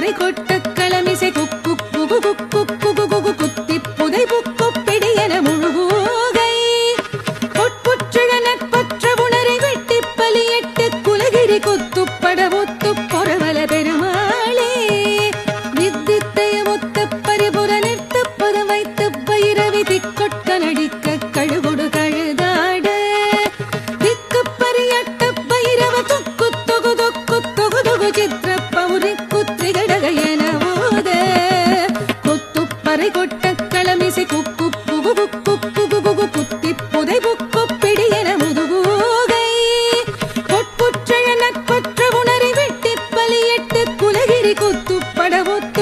பறை கொட்ட களமிசை குக்கு குகு குக்கு குகு குகு குத்தி புதை புக்கு பிடியன முழுகூகை பொற்புற்றுழ நட்பற்ற உணரை வெட்டி பலியட்டு குலகிரி குத்துப்பட ஒத்து பொறவல பெருமாளே நித்தித்தைய ஒத்த பரிபுர நிறுத்த பதம் வைத்து பைரவி திக்கொட்க நடிக்க கழுகுடு கழுதாட திக்கு பரியட்ட பைரவ தொக்கு தொகு தொக்கு தொகு தொகு சித்திர பௌரி குத்திரிகடக என ஓத கொத்துப்பறை கொட்ட களமிசை குக்கு குகு குக்கு குகு குகு குத்தி புதை புக்கு பிடியன முதுகூகை பொற்புற்றழ நட்பற்ற உணரை வெட்டி பலியட்டு குலகிரி குத்துப்பட ஒத்து